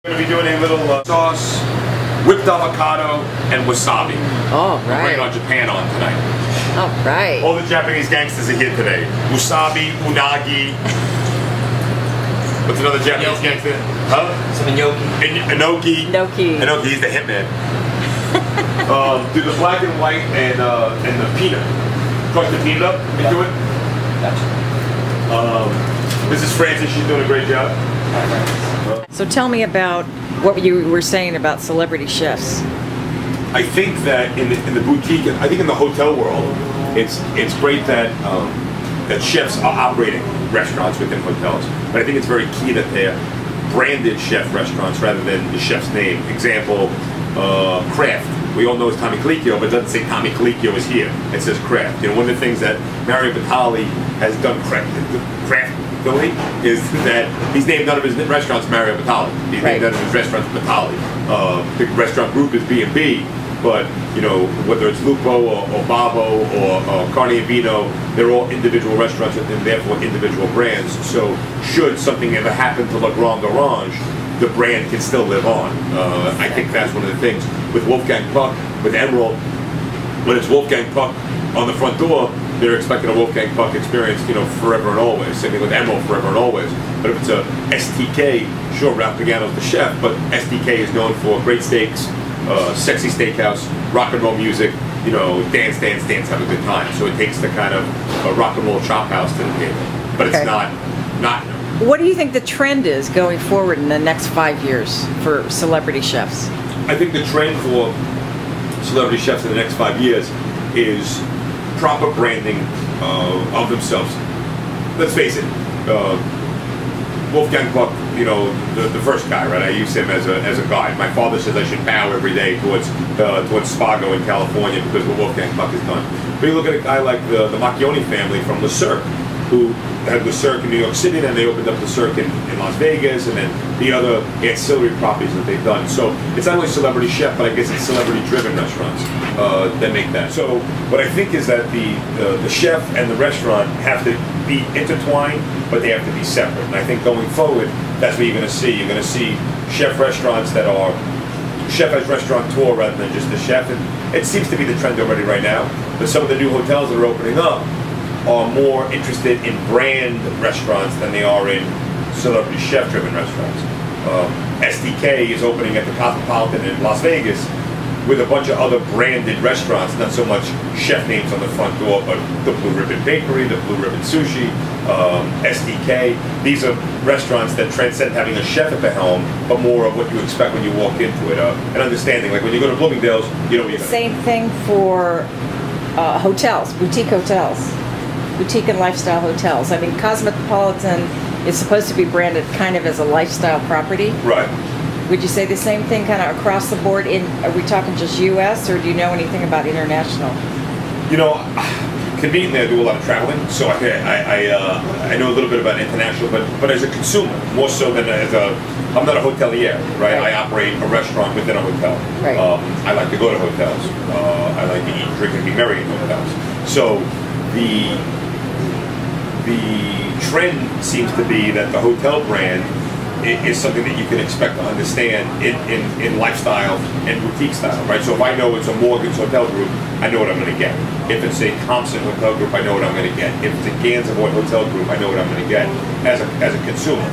We're going to be doing a little sauce, whipped avocado, and wasabi. Oh, We're bringing right. our Japan on tonight. All right. All the Japanese gangsters are here today. Wasabi, unagi. What's another Japanese gangster? Huh? Some gnocchi. Enoki. Enoki, he's the hitman. Do the black and white and the peanut. Crush the peanut up into it. Gotcha. This is Frances, she's doing a great job. So tell me about what you were saying about celebrity chefs. I think that in the boutique, I think in the hotel world, it's great that that chefs are operating restaurants within hotels. But I think it's very key that they're branded chef restaurants rather than the chef's name. Example, Kraft. We all know it's Tommy Colicchio, but it doesn't say Tommy Colicchio is here. It says Kraft. You know, one of the things that Mario Batali has done craftily is that he's named none of his restaurants Mario Batali. He's named none of his restaurants Batali. The restaurant group is B&B, but you know, whether it's Lupo or Babo or Carne and Vino, they're all individual restaurants and therefore individual brands. So should something ever happen to Le Grand Orange, the brand can still live on. I think that's one of the things with Wolfgang Puck, with Emerald. When it's Wolfgang Puck on the front door, they're expecting a Wolfgang Puck experience, you know, forever and always. Same thing with Emerald, forever and always. But if it's a STK, sure, Ralph Pagano's the chef, but STK is known for great steaks, sexy steakhouse, rock and roll music, you know, dance, have a good time. So it takes the kind of rock and roll chop house to the table. But it's not. What do you think the trend is going forward in the next 5 years for celebrity chefs? I think the trend for celebrity chefs in the next 5 years is proper branding of themselves. Let's face it, Wolfgang Puck, you know, the first guy, right? I use him as a guide. My father says I should bow every day towards Spago in California because of what Wolfgang Puck has done. But you look at a guy like the Macchioni family from Le Cirque, who had Le Cirque in New York City, then they opened up Le Cirque in Las Vegas, and then the other ancillary properties that they've done. So it's not only celebrity chef, but I guess it's celebrity-driven restaurants that make that. So what I think is that the chef and the restaurant have to be intertwined, but they have to be separate. And I think going forward, that's what you're going to see. You're going to see chef restaurants that are chef as restaurateur rather than just the chef. And it seems to be the trend already right now. But some of the new hotels that are opening up are more interested in brand restaurants than they are in celebrity chef-driven restaurants. STK is opening at the Cosmopolitan in Las Vegas with a bunch of other branded restaurants, not so much chef names on the front door, but the Blue Ribbon Bakery, the Blue Ribbon Sushi, STK. These are restaurants that transcend having a chef at the helm, but more of what you expect when you walk into it. And understanding, like when you go to Bloomingdale's, you know what you're gonna. Same thing for hotels, boutique hotels. Boutique and lifestyle hotels. I mean, Cosmopolitan is supposed to be branded kind of as a lifestyle property. Right. Would you say the same thing kind of across the board? Are we talking just U.S. or do you know anything about international? You know, conveniently I do a lot of traveling, so I know a little bit about international, but as a consumer, more so than I'm not a hotelier, right? I operate a restaurant within a hotel. Right. I like to go to hotels. I like to eat, drink, and be merry in hotels. So the trend seems to be that the hotel brand is something that you can expect to understand in lifestyle and boutique style, right? So if I know it's a Morgan's Hotel Group, I know what I'm going to get. If it's a Thompson Hotel Group, I know what I'm going to get. If it's a Gansevoort Hotel Group, I know what I'm going to get as a consumer.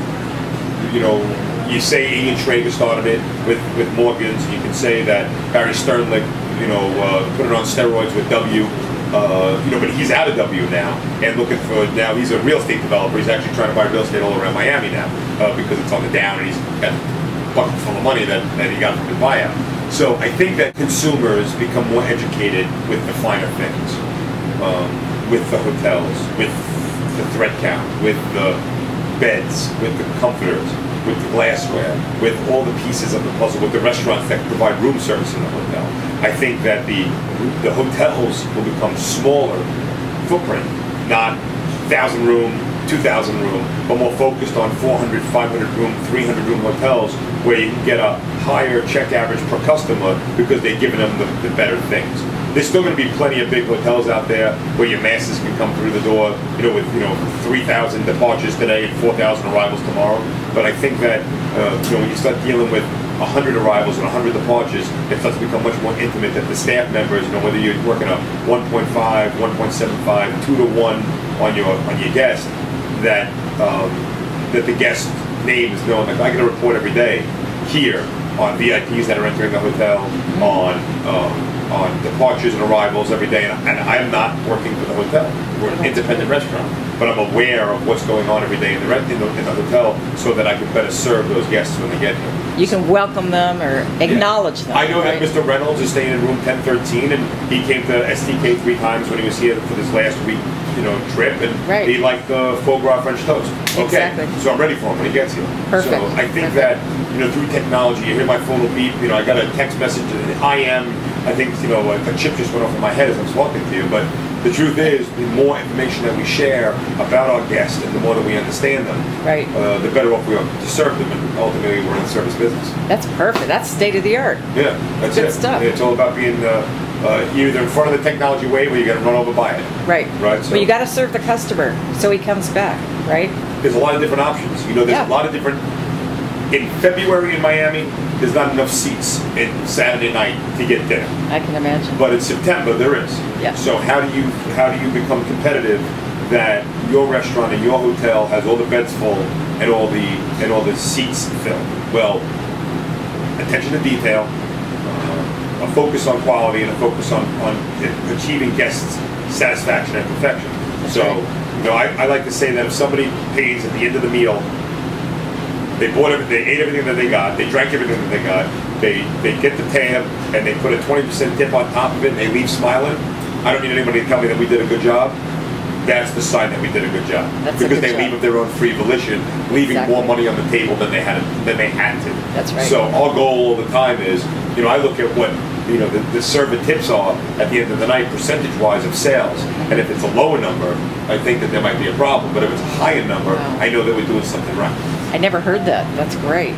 You know, you say Ian Schrager started it with Morgan's. You can say that Barry Sternlicht, you know, put it on steroids with W. You know, but he's out of W now and looking for, now he's a real estate developer. He's actually trying to buy real estate all around Miami now because it's on the down and he's got buckets full of money that he got from his buyout. So I think that consumers become more educated with the finer things, with the hotels, with the thread count, with the beds, with the comforters, with the glassware, with all the pieces of the puzzle, with the restaurants that provide room service in the hotel. I think that the hotels will become smaller footprint, not 1,000 room, 2,000 room, but more focused on 400, 500 room, 300 room hotels where you can get a higher check average per customer because they've given them the better things. there's still going to be plenty of big hotels out there where your masses can come through the door, with 3,000 departures today and 4,000 arrivals tomorrow. But I think that when you start dealing with 100 arrivals and 100 departures, it starts to become much more intimate. That the staff members, whether you're working a 1.5, 1.75, 2 to 1 on your guest, that the guest name is known. Like I get a report every day here on VIPs that are entering the hotel, on departures and arrivals every day, and I'm not working for the hotel. We're an independent restaurant, but I'm aware of what's going on every day in the hotel, so that I can better serve those guests when they get here. You can welcome them or acknowledge them. I know right? that Mr. Reynolds is staying in room 1013, and he came to STK 3 times when he was here for this last week, trip, and Right. he liked the foie gras French toast. Okay, Exactly. so I'm ready for him when he gets here. Perfect. So I think Perfect. that through technology, you hear my phone will beep. I got a text message, and I think a chip just went off in my head as I'm talking to you. But the truth is, the more information that we share about our guests, and the more that we understand them, Right. The better off we are to serve them. And ultimately, we're in the service business. That's perfect. That's state of the art. Yeah, that's Good it. stuff. It's all about being either in front of the technology wave, or you got to run over by it. Right. Right. So Well, you got to serve the customer so he comes back, right? there's a lot of different options. There's Yeah. a lot of different. In February in Miami, there's not enough seats in Saturday night to get dinner. I can imagine. But in September there is. Yeah. So how do you become competitive that your restaurant and your hotel has all the beds full and all the seats filled? Well, attention to detail, a focus on quality, and a focus on achieving guests' satisfaction and perfection. That's So right. I like to say that if somebody pays at the end of the meal, they ate everything that they got, they drank everything that they got, they get the tab, and they put a 20% tip on top of it, and they leave smiling. I don't need anybody to tell me that we did a good job. That's the sign that we did a good job. That's a because good they job. leave of their own free volition, leaving Exactly. more money on the table than they had to. That's right. So our goal all the time is, I look at what the server tips are at the end of the night, percentage-wise of sales. And if it's a lower number, I think that there might be a problem. But if it's a higher number, Wow. I know that we're doing something right. I never heard that. That's great.